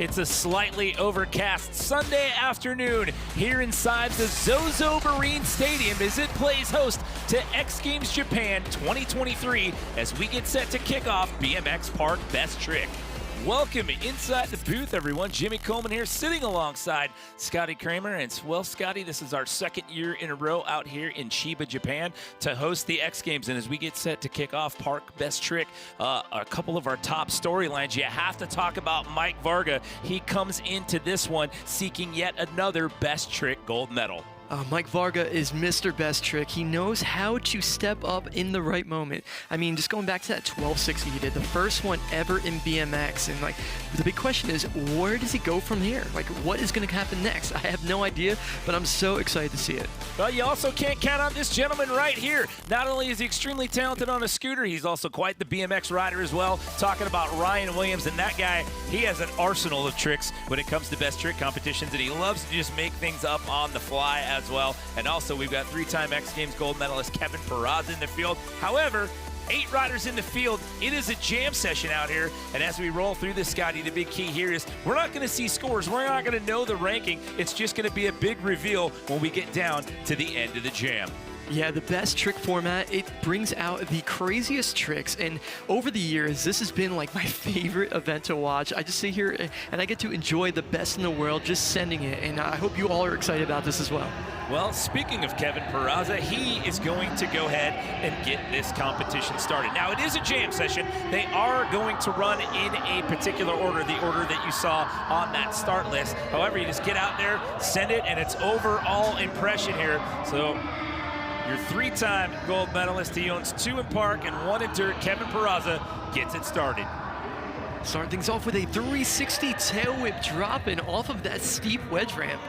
It's a slightly overcast Sunday afternoon here inside the Zozo Marine Stadium as it plays host to XGames Japan 2023 as we get set to kick off BMX Park Best Trick. Welcome inside the booth, everyone. Jimmy Coleman here, sitting alongside Scotty Kramer. And well, Scotty, this is our second year in a row out here in Chiba, Japan, to host the X Games. And as we get set to kick off Park Best Trick, a couple of our top storylines, you have to talk about Mike Varga. He comes into this one seeking yet another Best Trick gold medal. Mike Varga is Mr. Best Trick. He knows how to step up in the right moment. I mean, just going back to that 1260 he did, the first one ever in BMX, and like, the big question is, where does he go from here? Like, what is going to happen next? I have no idea, but I'm so excited to see it. Well, you also can't count on this gentleman right here. Not only is he extremely talented on a scooter, he's also quite the BMX rider as well. Talking about Ryan Williams, and that guy, he has an arsenal of tricks when it comes to Best Trick competitions, and he loves to just make things up on the fly as well. And also, we've got three-time X Games gold medalist Kevin Peraza in the field. However, 8 riders in the field. It is a jam session out here. And as we roll through this, Scotty, the big key here is we're not going to see scores. We're not going to know the ranking. It's just going to be a big reveal when we get down to the end of the jam. Yeah, the Best Trick format, it brings out the craziest tricks, and over the years, this has been like my favorite event to watch. I just sit here and I get to enjoy the best in the world just sending it, and I hope you all are excited about this as well. Well, speaking of Kevin Peraza, he is going to go ahead and get this competition started. Now, it is a jam session. They are going to run in a particular order, the order that you saw on that start list. However, you just get out there, send it, and it's overall impression here. So, your 3-time gold medalist, he owns 2 in park and 1 in dirt. Kevin Peraza gets it started. Starting things off with a 360 tail whip dropping off of that steep wedge ramp.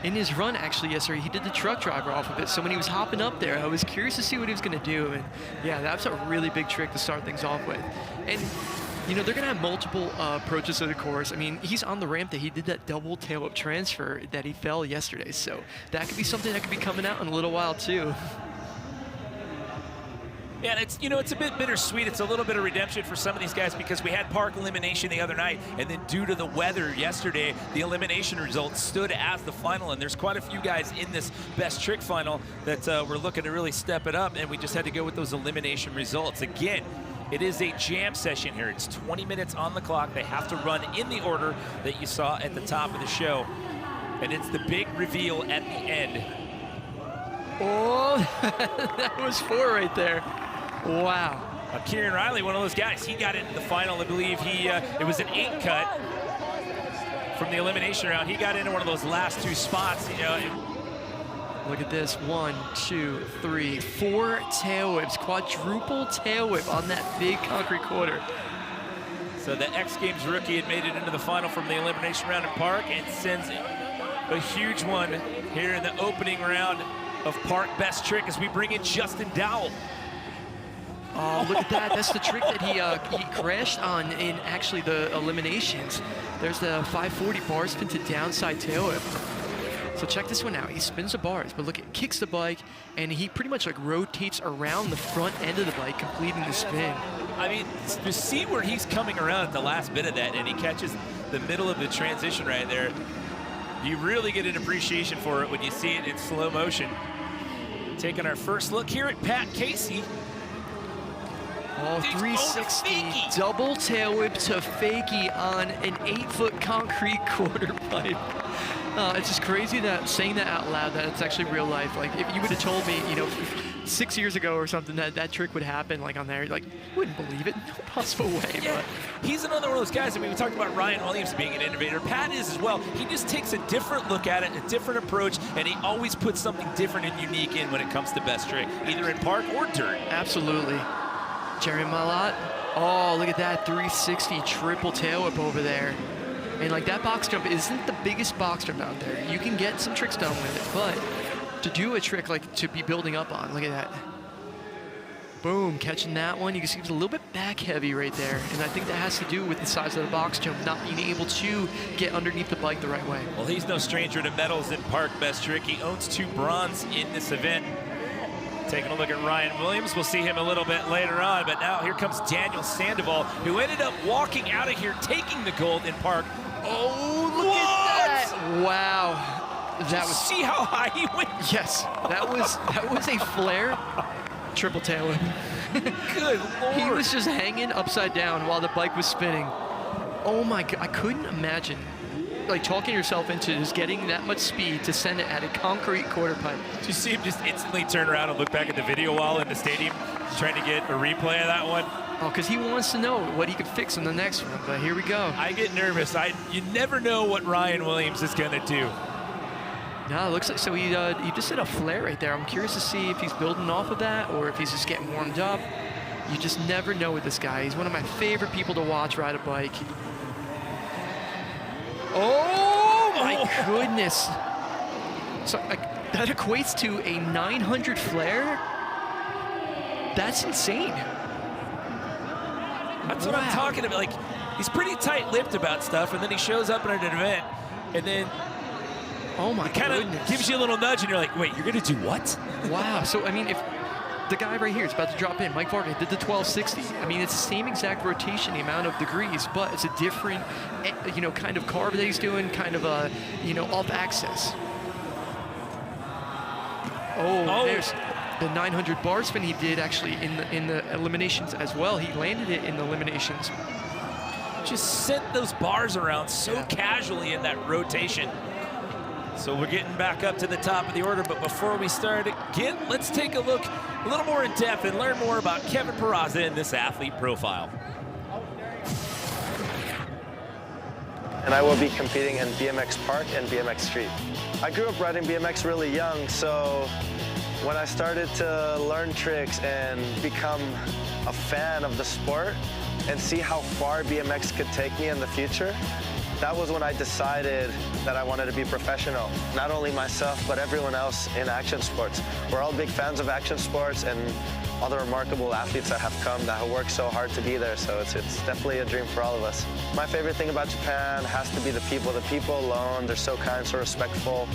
In his run, actually, yesterday, he did the truck driver off of it. So when he was hopping up there, I was curious to see what he was going to do. And yeah, that's a really big trick to start things off with. And you know, they're going to have multiple approaches to the course. I mean, he's on the ramp that he did that double tail whip transfer that he fell yesterday. So that could be something that could be coming out in a little while, too. Yeah, and it's, you know, it's a bit bittersweet. It's a little bit of redemption for some of these guys because we had park elimination the other night, and then due to the weather yesterday, the elimination results stood as the final, and there's quite a few guys in this Best Trick final that were looking to really step it up, and we just had to go with those elimination results. Again, it is a jam session here. It's 20 minutes on the clock. They have to run in the order that you saw at the top of the show, and it's the big reveal at the end. Oh, that was 4 right there. Wow. Kieran Riley, one of those guys, he got into the final. I believe he it was an 8 cut from the elimination round. He got into one of those last 2 spots. You know, look at this, 1, 2, 3, 4 tail whips, quadruple tail whip on that big concrete quarter. So the X Games rookie had made it into the final from the elimination round in park and sends a huge one here in the opening round of Park Best Trick as we bring in Justin Dowell. Oh, look at that. That's the trick that he crashed on in actually the eliminations. There's the 540 bar spin to downside tail whip. So check this one out. He spins the bars, but look, it kicks the bike, and he pretty much like rotates around the front end of the bike, completing the spin. I mean, to see where he's coming around at the last bit of that, and he catches the middle of the transition right there, you really get an appreciation for it when you see it in slow motion. Taking our first look here at Pat Casey. Oh, 360 double tail whip to fakie on an 8-foot concrete quarter pipe. It's just crazy that saying that out loud, that it's actually real life. Like, if you would have told me, you know, 6 years ago or something that that trick would happen, like on there, like, wouldn't believe it. No possible way. Yeah, but he's another one of those guys. I mean, we talked about Ryan Williams being an innovator. Pat is as well. He just takes a different look at it, a different approach, and he always puts something different and unique in when it comes to Best Trick, either in park or dirt. Absolutely. Jerry Malott. Oh, look at that 360 triple tail whip over there. And like, that box jump isn't the biggest box jump out there. You can get some tricks done with it, but to do a trick like to be building up on, look at that. Boom, catching that one. You can see it's a little bit back heavy right there. And I think that has to do with the size of the box jump, not being able to get underneath the bike the right way. Well, he's no stranger to medals in Park Best Trick. He owns 2 bronze in this event. Taking a look at Ryan Williams. We'll see him a little bit later on, but now here comes Daniel Sandoval, who ended up walking out of here, taking the gold in park. Oh, look at that! Wow. That was. See how high he went? Yes, that was a flare triple tail whip. Good Lord. He was just hanging upside down while the bike was spinning. Oh my God, I couldn't imagine like talking yourself into just getting that much speed to send it at a concrete quarter pipe. Did you see him just instantly turn around and look back at the video wall in the stadium, trying to get a replay of that one? Oh, because he wants to know what he could fix in the next one, but here we go. I get nervous. You never know what Ryan Williams is going to do. No, it looks like, so he just did a flare right there. I'm curious to see if he's building off of that or if he's just getting warmed up. You just never know with this guy. He's one of my favorite people to watch ride a bike. Oh my goodness. So that equates to a 900 flare? That's insane. That's what I'm talking about. Like, he's pretty tight-lipped about stuff, and then he shows up at an event, and then oh my kind of gives you a little nudge, and you're like, wait, you're going to do what? Wow. So, I mean, if the guy right here is about to drop in, Mike Varga, did the 1260. I mean, it's the same exact rotation, the amount of degrees, but it's a different, you know, kind of carve that he's doing, kind of a, you know, off axis. Oh, there's the 900 bar spin he did actually in the eliminations as well. He landed it in the eliminations. Just sent those bars around so casually in that rotation. So we're getting back up to the top of the order, but before we start again, let's take a look a little more in depth and learn more about Kevin Peraza in this athlete profile. And I will be competing in BMX Park and BMX Street. I grew up riding BMX really young, so when I started to learn tricks and become a fan of the sport and see how far BMX could take me in the future, that was when I decided that I wanted to be professional. Not only myself, but everyone else in action sports. We're all big fans of action sports and all the remarkable athletes that have come that have worked so hard to be there, so it's definitely a dream for all of us. My favorite thing about Japan has to be the people. The people alone, they're so kind, so respectful,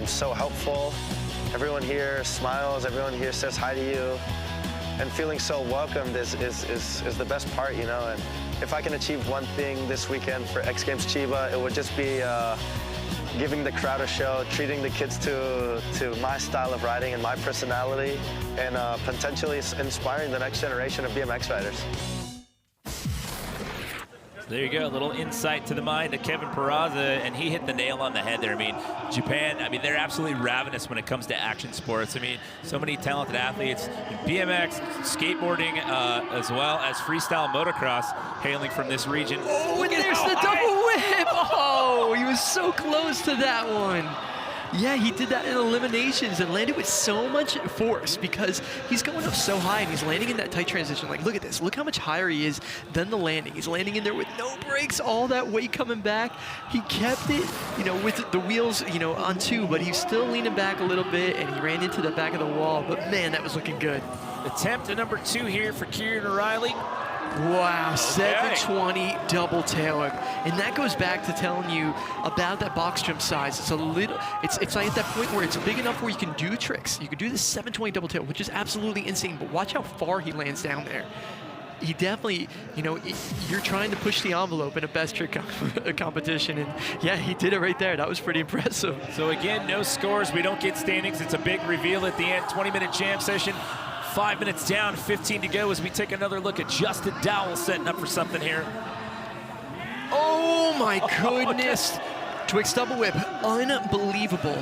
so helpful. Everyone here smiles, everyone here says hi to you, and feeling so welcomed is the best part, you know. And if I can achieve one thing this weekend for X Games Chiba, it would just be giving the crowd a show, treating the kids to my style of riding and my personality, and potentially inspiring the next generation of BMX riders. There you go, a little insight to the mind of Kevin Peraza, and he hit the nail on the head there. I mean, Japan, I mean, they're absolutely ravenous when it comes to action sports. I mean, so many talented athletes in BMX, skateboarding, as well as freestyle motocross, hailing from this region. Oh, and there's the double whip! Oh, he was so close to that one. Yeah, he did that in eliminations and landed with so much force because he's going up so high and he's landing in that tight transition. Like, look at this. Look how much higher he is than the landing. He's landing in there with no brakes, all that weight coming back. He kept it, you know, with the wheels, you know, on two, but he's still leaning back a little bit, and he ran into the back of the wall. But, man, that was looking good. Attempt at number 2 here for Kieran O'Reilly. Wow, 720 double tail whip. And that goes back to telling you about that box jump size. It's a little, it's like at that point where it's big enough where you can do tricks. You can do this 720 double tail, which is absolutely insane, but watch how far he lands down there. He definitely, you know, you're trying to push the envelope in a best trick competition, and yeah, he did it right there. That was pretty impressive. So again, no scores, we don't get standings. It's a big reveal at the end, 20-minute jam session. 5 minutes down, 15 to go as we take another look at Justin Dowell setting up for something here. Oh my goodness. Twix double whip, unbelievable.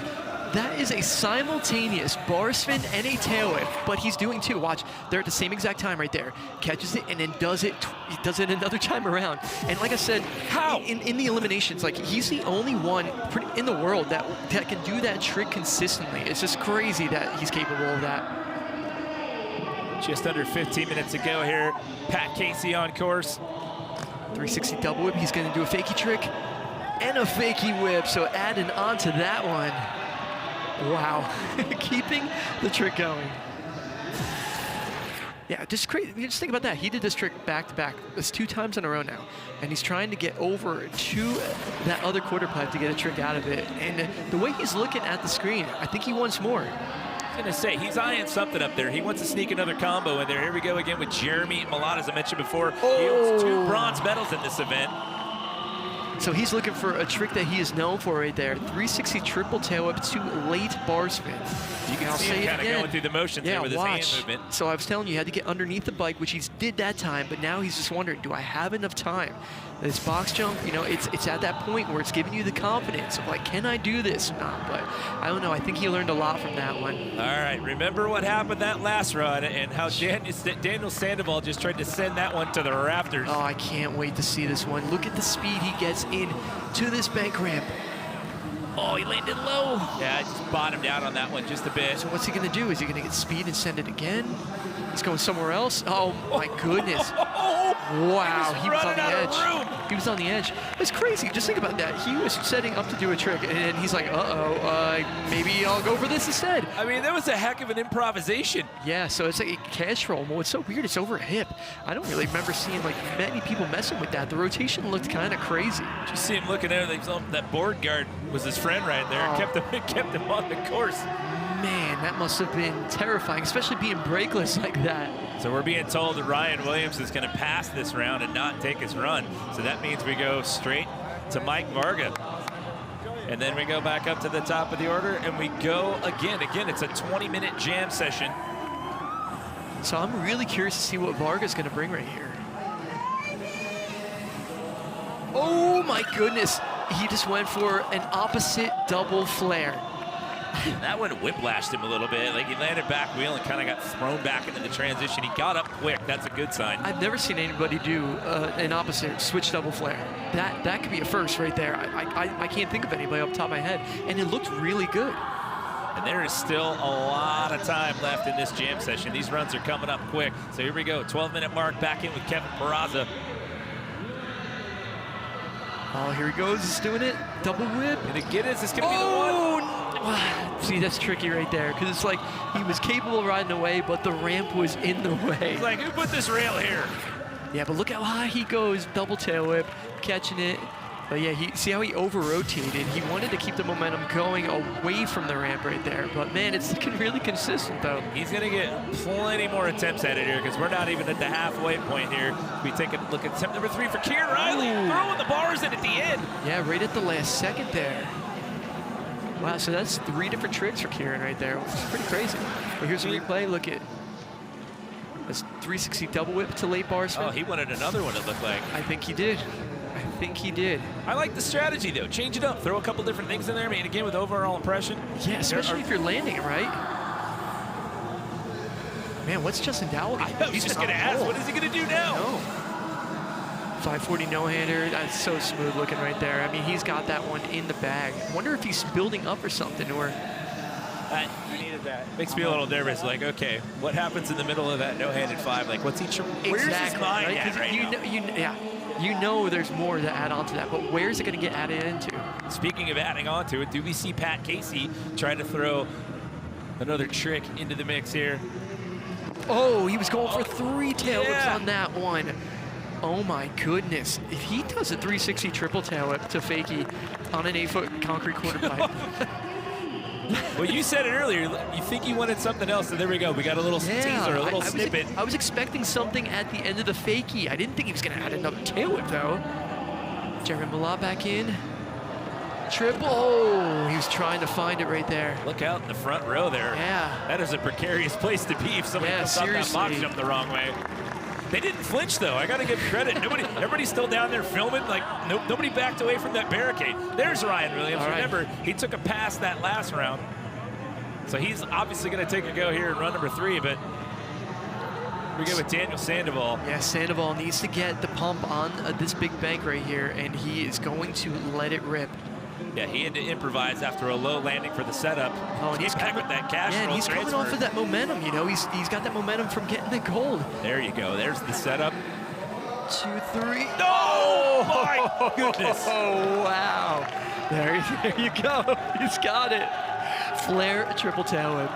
That is a simultaneous bar spin and a tail whip, but he's doing two. Watch, they're at the same exact time right there. Catches it and then does it another time around. And like I said, how in the eliminations, like he's the only one in the world that can do that trick consistently. It's just crazy that he's capable of that. Just under 15 minutes to go here. Pat Casey on course. 360 double whip. He's going to do a fakie trick and a fakie whip. So adding on to that one. Wow. Keeping the trick going. Yeah, just crazy. Just think about that. He did this trick back to back. It's 2 times in a row now. And he's trying to get over to that other quarter pipe to get a trick out of it. And the way he's looking at the screen, I think he wants more. going to say, he's eyeing something up there. He wants to sneak another combo in there. Here we go again with Jeremy Malott, as I mentioned before. He owns 2 bronze medals in this event. So he's looking for a trick that he is known for right there. 360 triple tail whip to late bar spin. You can see him kind of going through the motions there with his hand movement. So I was telling you, he had to get underneath the bike, which he did that time, but now he's just wondering, do I have enough time? This box jump, you know, it's at that point where it's giving you the confidence of like, can I do this or not? But I don't know, I think he learned a lot from that one. All right, remember what happened that last run and how Daniel Sandoval just tried to send that one to the rafters. Oh, I can't wait to see this one. Look at the speed he gets in to this bank ramp. Oh, he landed low. Yeah, I just bottomed out on that one just a bit. So what's he gonna do? Is he gonna get speed and send it again? He's going somewhere else. Oh my goodness. Wow, he was on the edge. He was on the edge. It's crazy. Just think about that. He was setting up to do a trick, and he's like, maybe I'll go for this instead. I mean, that was a heck of an improvisation. Yeah, so it's like a cash roll. Well, it's so weird. It's over a hip. I don't really remember seeing like many people messing with that. The rotation looked kind of crazy. Just see him looking there. That board guard was his friend right there. Oh. Kept him on the course. Man, that must have been terrifying, especially being brakeless like that. So we're being told that Ryan Williams is going to pass this round and not take his run. So that means we go straight to Mike Varga. And then we go back up to the top of the order and we go again. Again, it's a 20-minute jam session. So I'm really curious to see what Varga's going to bring right here. Oh my goodness. He just went for an opposite double flare. That one whiplashed him a little bit. Like he landed back wheel and kind of got thrown back into the transition. He got up quick. That's a good sign. I've never seen anybody do an opposite switch double flare. That could be a first right there. I can't think of anybody off the top of my head. And it looked really good. And there is still a lot of time left in this jam session. These runs are coming up quick. So here we go. 12-minute mark back in with Kevin Peraza. Oh, here he goes. He's doing it. Double whip. And again, is this going to be the one? See, that's tricky right there, because it's like he was capable of riding away, but the ramp was in the way. He's like, who put this rail here? Yeah, but look how high he goes. Double tail whip, catching it. But yeah, see how he over-rotated? He wanted to keep the momentum going away from the ramp right there. But man, it's looking really consistent though. He's gonna get plenty more attempts at it here because we're not even at the halfway point here. We take a look at attempt number 3 for Kieran Riley, throwing the bars in at the end. Yeah, right at the last second there. Wow, so that's 3 different tricks for Kieran right there, which is pretty crazy. But here's a replay, look at this 360 double whip to late bar spin. Oh, he wanted another one, it looked like. I think he did. I think he did. I like the strategy though. Change it up, throw a couple different things in there. I mean, again, with overall impression. Yeah, especially if you're landing it right. Man, what's Justin Dowell? I was just gonna ask, what is he gonna do now? No. 540 no-hander, that's so smooth looking right there. I mean, he's got that one in the bag. Wonder if he's building up or something, or... I needed that. Makes me a little nervous, like, okay, what happens in the middle of that no-handed 5? Like, what's he... Where's his mind at right now? You know there's more to add on to that, but where's it gonna get added into? Speaking of adding on to it, do we see Pat Casey trying to throw another trick into the mix here? Oh, he was going for 3 tail whips on that one. Oh my goodness. If he does a 360 triple tail whip to fakie on an 8-foot concrete quarter pipe. Well, you said it earlier. You think you wanted something else, so there we go. We got a little teaser, a little snippet. I was expecting something at the end of the fakie. I didn't think he was going to add another tail whip, though. Jeremy Malott back in. Triple. Oh, he was trying to find it right there. Look out in the front row there. Yeah. That is a precarious place to be if somebody comes off that box jump the wrong way. They didn't flinch, though. I got to give credit. Everybody's still down there filming. Like, nobody backed away from that barricade. There's Ryan Williams. Right. Remember, he took a pass that last round. So he's obviously going to take a go here in run number 3, but we go with Daniel Sandoval. Yeah, Sandoval needs to get the pump on this big bank right here, and he is going to let it rip. Yeah, he had to improvise after a low landing for the setup. Oh, and he's back with that cash roll. And he's transfer. coming off of that momentum, you know. He's got that momentum from getting the gold. There you go. There's the setup. 2, 3. Oh, my goodness. Oh, wow. There you go. He's got it. Flare triple tail whip.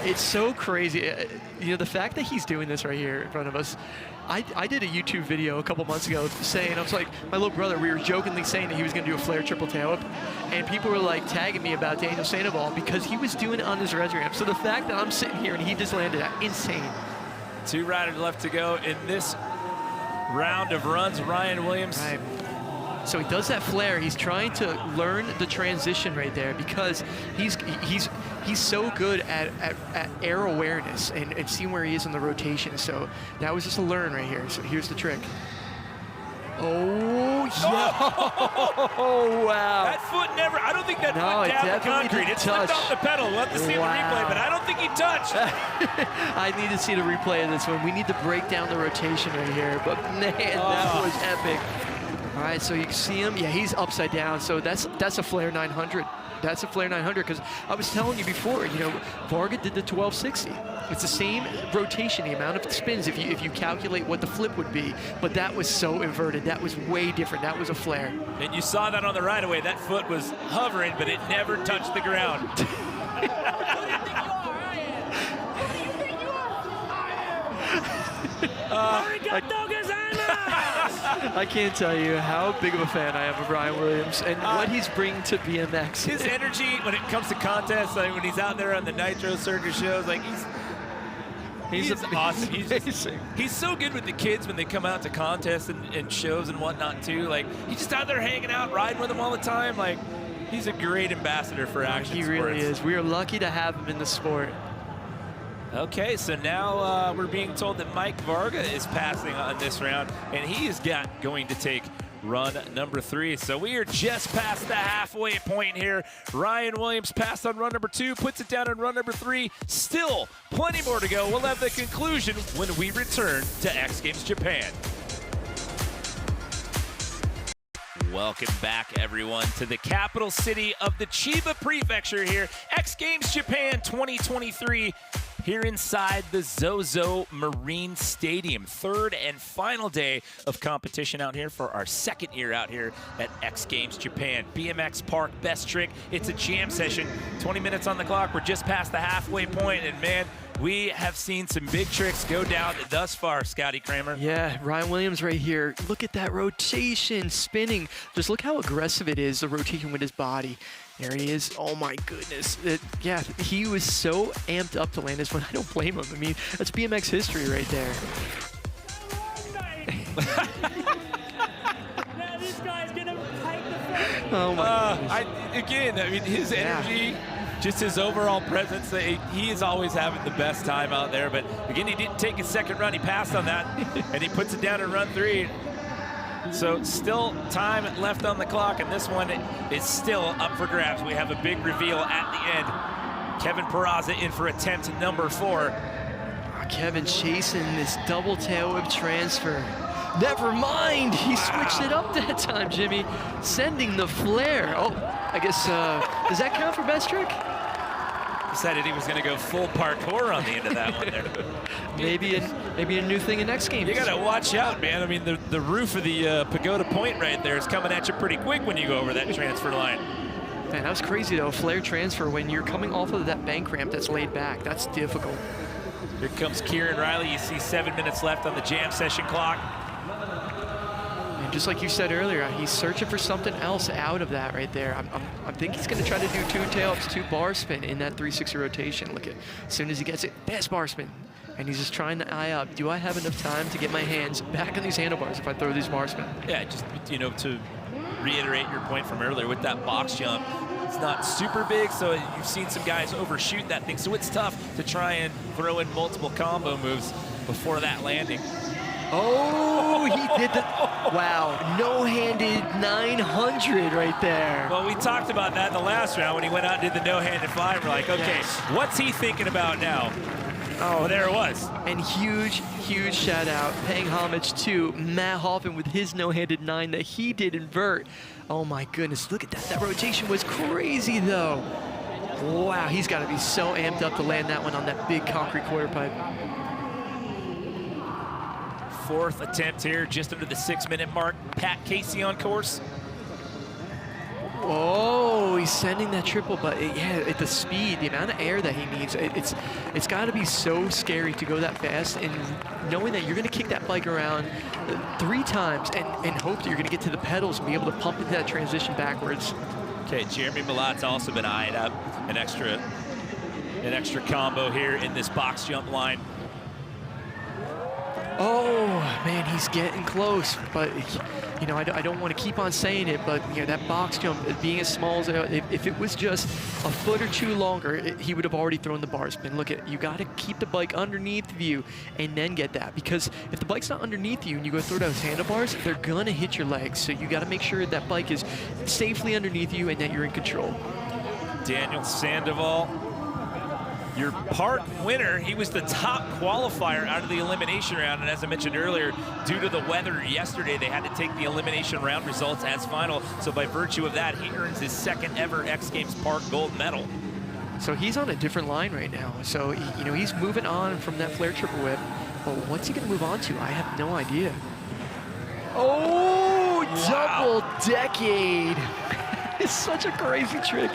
It's so crazy. You know, the fact that he's doing this right here in front of us. I did a YouTube video a couple months ago saying, I was like, my little brother, we were jokingly saying that he was going to do a flare triple tail whip. and people were like tagging me about Daniel Sandoval because he was doing it on his res ramp. So the fact that I'm sitting here and he just landed that, insane. 2 riders left to go in this round of runs. Ryan Williams. Right. So he does that flare. He's trying to learn the transition right there because he's so good at air awareness and seeing where he is in the rotation. So that was just a learn right here. So here's the trick. Oh, yeah. Oh, wow. That foot never, I don't think that foot tapped the concrete. It slipped off the pedal. We'll have to see the replay, but I don't think he touched. I need to see the replay of this one. We need to break down the rotation right here. But, man, that was epic. All right, so you can see him. Yeah, he's upside down. So that's a flare 900. That's a flare 900 because I was telling you before, you know, Varga did the 1260. It's the same rotation, the amount of spins if you calculate what the flip would be, but that was so inverted. That was way different. That was a flare. And you saw that on the right away. That foot was hovering, but it never touched the ground. I can't tell you how big of a fan I am of Ryan Williams and what he's bringing to BMX. His energy when it comes to contests, like when he's out there on the Nitro Circus shows, like he's awesome. He's so good with the kids when they come out to contests and shows and whatnot too. Like he's just out there hanging out, riding with them all the time. Like he's a great ambassador for action sports. He really is. We are lucky to have him in the sport. Okay, so now we're being told that Mike Varga is passing on this round, and he is going to take run number 3. So we are just past the halfway point here. Ryan Williams passed on run number 2, puts it down on run number 3. Still plenty more to go. We'll have the conclusion when we return to X Games Japan. Welcome back, everyone, to the capital city of the Chiba Prefecture here. X Games Japan 2023 here inside the Zozo Marine Stadium. 3rd and final day of competition out here for our 2nd year out here at X Games Japan. BMX Park Best Trick. It's a jam session. 20 minutes on the clock. We're just past the halfway point, and man, we have seen some big tricks go down thus far, Scotty Kramer. Yeah, Ryan Williams right here. Look at that rotation, spinning. Just look how aggressive it is, the rotation with his body. There he is. Oh my goodness. Yeah, he was so amped up to land this one. I don't blame him. I mean, that's BMX history right there. Now this guy's gonna take the front. Oh my again, I mean, his energy, just his overall presence, he is always having the best time out there. But again, he didn't take his 2nd run. He passed on that, and he puts it down in run 3. So still time left on the clock, and this one is still up for grabs. We have a big reveal at the end. Kevin Peraza in for attempt number 4. Kevin chasing this double tail whip transfer. Never mind, he switched it up that time, Jimmy. Sending the flare. Oh, I guess, does that count for best trick? Decided he was going to go full parkour on the end of that one there. Maybe a new thing in next game. You got to watch out, man. I mean, the roof of the Pagoda Point right there is coming at you pretty quick when you go over that transfer line. Man, that was crazy, though. Flare transfer when you're coming off of that bank ramp that's laid back. That's difficult. Here comes Kieran Riley. You see 7 minutes left on the jam session clock. And just like you said earlier, he's searching for something else out of that right there. I think he's going to try to do 2 tail-ups, 2 bar spin in that 360 rotation. Look at, as soon as he gets it, fast bar spin. And he's just trying to eye up, do I have enough time to get my hands back on these handlebars if I throw these bar spin? Yeah, just, you know, to reiterate your point from earlier with that box jump, it's not super big, so you've seen some guys overshoot that thing, so it's tough to try and throw in multiple combo moves before that landing. Oh, he did the, wow, no-handed 900 right there. Well, we talked about that in the last round when he went out and did the no-handed 5. We're like, okay, what's he thinking about now? Oh, there it was. And huge shout out, paying homage to Matt Hoffman with his no-handed 9 that he did invert. Oh my goodness, look at that. That rotation was crazy though. Wow, he's got to be so amped up to land that one on that big concrete quarter pipe. 4th attempt here, just under the 6-minute mark. Pat Casey on course. Oh, he's sending that triple, but at the speed, the amount of air that he needs, it's got to be so scary to go that fast, and knowing that you're going to kick that bike around 3 times and hope that you're going to get to the pedals and be able to pump into that transition backwards. Okay, Jeremy Malot's also been eyeing up an extra combo here in this box jump line. Oh, man, he's getting close, but, you know, I don't want to keep on saying it, but, you know, that box jump, being as small as, if it was just a foot or two longer, he would have already thrown the bar spin. Look, you got to keep the bike underneath of you and then get that, because if the bike's not underneath you and you go through those handlebars, they're going to hit your legs, so you got to make sure that bike is safely underneath you and that you're in control. Daniel Sandoval, your park winner. He was the top qualifier out of the elimination round, and as I mentioned earlier, due to the weather yesterday, they had to take the elimination round results as final. So by virtue of that, he earns his second ever X Games Park gold medal. So he's on a different line right now. So, you know, he's moving on from that flare triple whip, but what's he gonna move on to? I have no idea. Oh, wow. Double decade. It's such a crazy trick.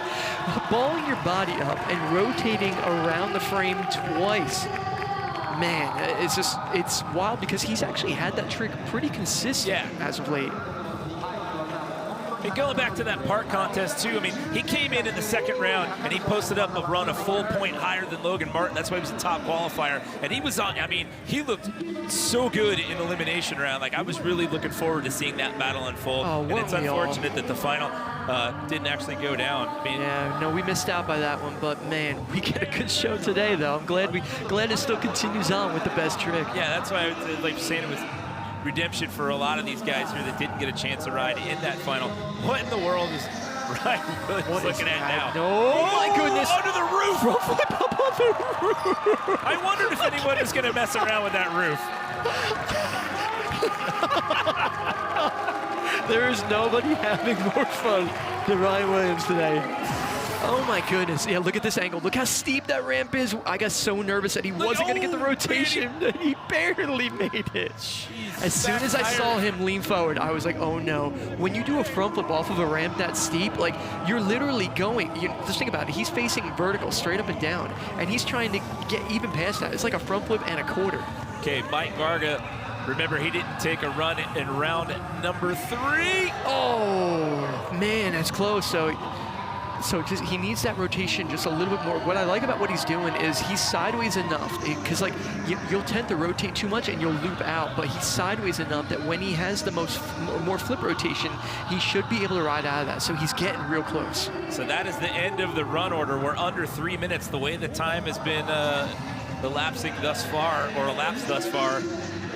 Balling your body up and rotating around the frame twice. Man, it's wild because he's actually had that trick pretty consistent as of late. And going back to that park contest too, I mean, he came in the second round and he posted up a run a full point higher than Logan Martin. That's why he was the top qualifier. And he was on, I mean, he looked so good in elimination round. Like, I was really looking forward to seeing that battle unfold. Oh, and it's unfortunate that the final didn't actually go down. I mean, yeah, no, we missed out by that one, but man, we get a good show today though. I'm glad it still continues on with the best trick. Yeah, that's why I was like saying it was redemption for a lot of these guys here that didn't get a chance to ride in that final. What in the world is Ryan Williams looking at now? No, oh my goodness. Under the roof! Up on the roof! I wondered if anyone was going to mess around with that roof. There is nobody having more fun than Ryan Williams today. Oh my goodness, yeah, look at this angle. Look how steep that ramp is. I got so nervous that he wasn't gonna get the rotation. He barely made it. Jeez, as soon as I saw him lean forward, I was like, oh no. When you do a front flip off of a ramp that steep, like, you're literally going, just think about it, he's facing vertical, straight up and down, and he's trying to get even past that. It's like a front flip and a quarter. Okay, Mike Varga, remember he didn't take a run in round number 3. Oh, man, that's close. So just, he needs that rotation just a little bit more. What I like about what he's doing is he's sideways enough, because like you'll tend to rotate too much and you'll loop out, but he's sideways enough that when he has the more flip rotation, he should be able to ride out of that. So he's getting real close. So that is the end of the run order. We're under 3 minutes. The way the time has been elapsing thus far, or elapsed thus far,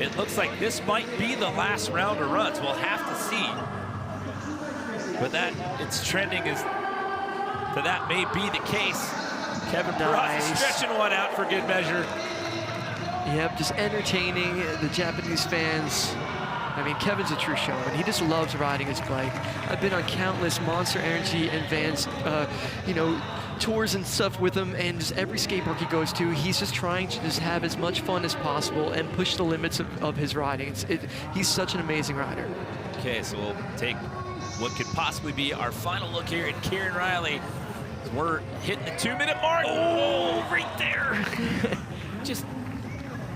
it looks like this might be the last round of runs. We'll have to see. But that, it's trending as that may be the case. Kevin Bros stretching one out for good measure. Yep, just entertaining the Japanese fans. I mean, Kevin's a true showman. He just loves riding his bike. I've been on countless Monster Energy and Vans, you know, tours and stuff with him, and just every skate park he goes to, he's just trying to just have as much fun as possible and push the limits of his riding. He's such an amazing rider. Okay, so we'll take what could possibly be our final look here at Kieran Riley. We're hitting the 2-minute mark. Oh, right there. Just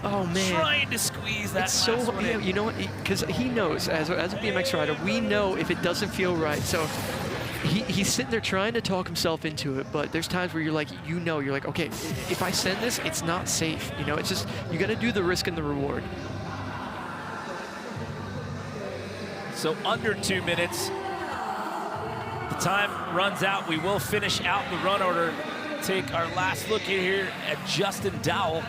oh man, trying to squeeze that. It's so, yeah, you know what? Because he knows, as a BMX rider, we know if it doesn't feel right. So he's sitting there trying to talk himself into it. But there's times where you're like, you're like, okay, if I send this, it's not safe. You know, it's just, you got to do the risk and the reward. So under 2 minutes. Time runs out. We will finish out the run order. Take our last look here at Justin Dowell.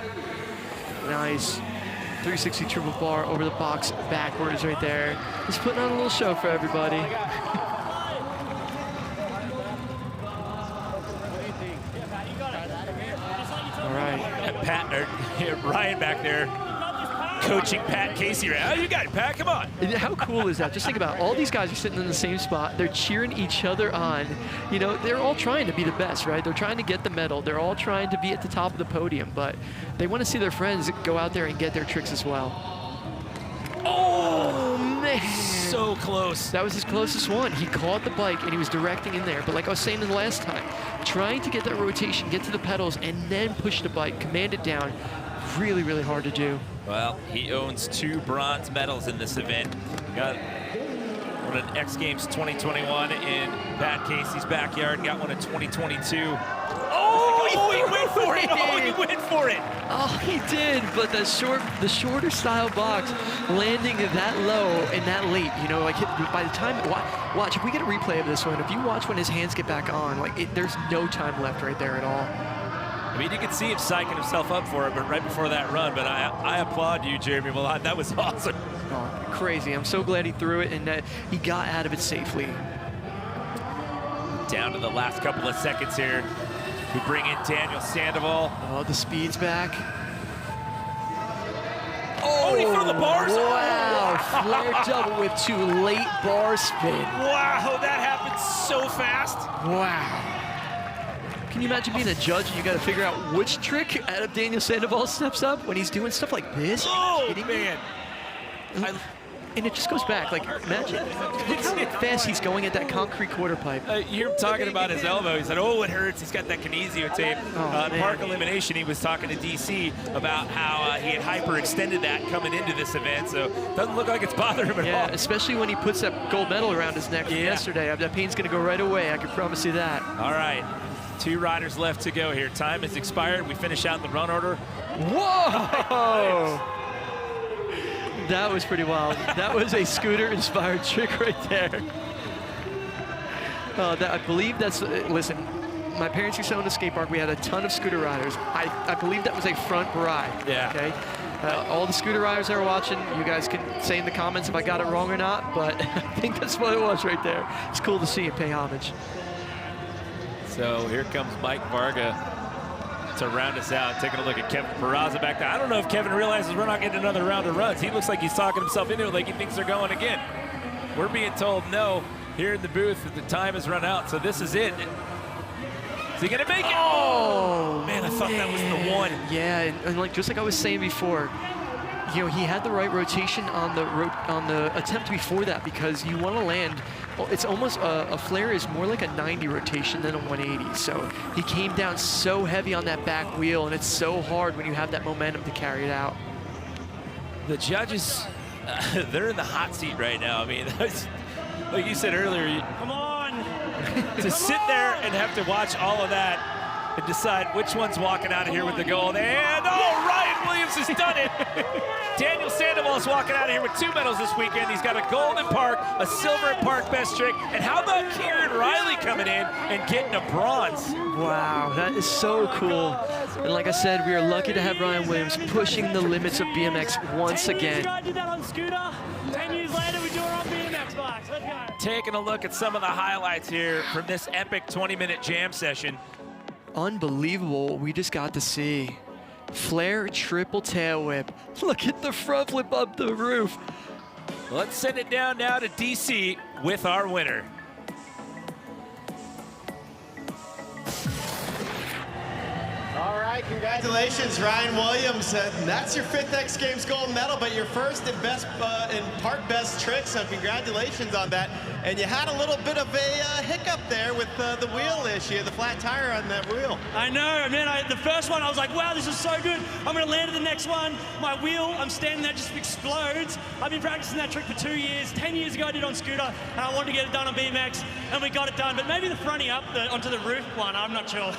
Nice. 360 triple bar over the box backwards right there. Just putting on a little show for everybody. All right. Ryan back there coaching Pat Casey. Oh, you got it, Pat, come on. How cool is that? Just think about it. All these guys are sitting in the same spot. They're cheering each other on. You know, they're all trying to be the best, right? They're trying to get the medal. They're all trying to be at the top of the podium, but they want to see their friends go out there and get their tricks as well. Oh, man. So close. That was his closest one. He caught the bike and he was directing in there. But like I was saying the last time, trying to get that rotation, get to the pedals, and then push the bike, command it down, really, really hard to do. Well, he owns 2 bronze medals in this event. Got Won an X Games 2021 in Pat Casey's backyard. Got one in 2022. Oh, he went for it! Oh, he went for it! Oh, he did, but the shorter style box, landing that low and that late, you know, like by the time, watch, if we get a replay of this one, if you watch when his hands get back on, like there's no time left right there at all. I mean, you can see him psyching himself up for it, but right before that run, but I applaud you, Jeremy Milan. That was awesome. Oh, crazy. I'm so glad he threw it and that he got out of it safely. Down to the last couple of seconds here. We bring in Daniel Sandoval. Oh, the speed's back. Oh, he threw the bars. Wow, flare double whip to late bar spin. Wow, that happened so fast. Wow. Can you imagine being a judge and you got to figure out which trick out of Daniel Sandoval steps up when he's doing stuff like this? Oh, man. And it just goes back, like, imagine, look how fast he's going at that concrete quarter pipe. You're talking about his elbow. He said, oh, it hurts. He's got that kinesio tape. Park Elimination, he was talking to DC about how he had hyperextended that coming into this event, so it doesn't look like it's bothering him at all. Yeah, especially when he puts that gold medal around his neck from yesterday. That pain's going to go right away, I can promise you that. All right, 2 riders left to go here. Time has expired. We finish out the run order. Whoa! That was pretty wild. That was a scooter-inspired trick right there. I believe that's, listen, my parents used to own a skate park. We had a ton of scooter riders. I believe that was a front ride. Yeah. Okay. All the scooter riders that are watching, you guys can say in the comments if I got it wrong or not, but I think that's what it was right there. It's cool to see and pay homage. So here comes Mike Varga to round us out, taking a look at Kevin Peraza back there. I don't know if Kevin realizes we're not getting another round of runs. He looks like he's talking himself into it like he thinks they're going again. We're being told no here in the booth that the time has run out, so this is it. Is he gonna make it? Oh, man, I thought that was the one. Yeah, and like just like I was saying before, you know, he had the right rotation on the attempt before that because you want to land. It's almost a flare is more like a 90 rotation than a 180. So he came down so heavy on that back wheel, and it's so hard when you have that momentum to carry it out. The judges, they're in the hot seat right now. I mean, like you said earlier, Come on. to sit there and have to watch all of that and decide which one's walking out of here with the gold. And oh, Ryan Williams has done it. Daniel Sandoval is walking out of here with 2 medals this weekend. He's got a gold in Park, a silver at Park Best Trick. And how about Kieran Riley coming in and getting a bronze? Wow, that is so cool. And like I said, we are lucky to have Ryan Williams pushing the limits of BMX once 10 years again. ago I did that on scooter. 10 years later, we do it on BMX bikes. Let's go. Taking a look at some of the highlights here from this epic 20-minute jam session. Unbelievable what we just got to see. Flare triple tail whip. Look at the front flip up the roof. Let's send it down now to DC with our winner. All right, congratulations, Ryan Williams. That's your 5th X Games gold medal, but your first in Park Best Trick, so congratulations on that. And you had a little bit of a hiccup there with the wheel issue, the flat tire on that wheel. I know, man. The first one, I was like, wow, this is so good. I'm going to land at the next one. My wheel, I'm standing there, just explodes. I've been practicing that trick for 2 years. 10 years ago, I did it on scooter, and I wanted to get it done on BMX, and we got it done. But maybe the fronting up onto the roof one, I'm not sure.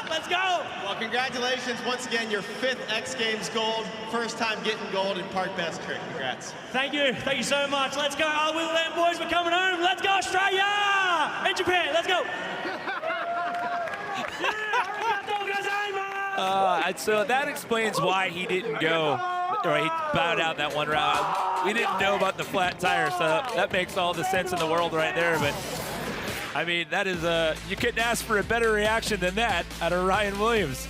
Let's go. Well, congratulations once again, your 5th X Games gold, first time getting gold in Park Best Trick. Congrats. Thank you so much. Let's go. Oh, Will Land boys, we're coming home. Let's go, Australia! And Japan, let's go. So that explains why he didn't go, or he bowed out that one round. We didn't know about the flat tire, so that makes all the sense in the world right there. But I mean, that is you couldn't ask for a better reaction than that out of Ryan Williams.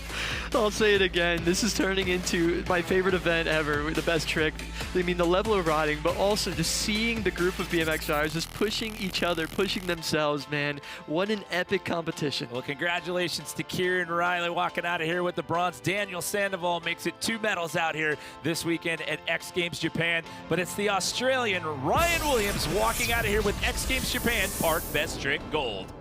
I'll say it again. This is turning into my favorite event ever, the best trick. I mean, the level of riding, but also just seeing the group of BMX riders just pushing each other, pushing themselves, man. What an epic competition. Well, congratulations to Kieran Riley walking out of here with the bronze. Daniel Sandoval makes it 2 medals out here this weekend at X Games Japan. But it's the Australian Ryan Williams walking out of here with X Games Japan Park Best Trick gold.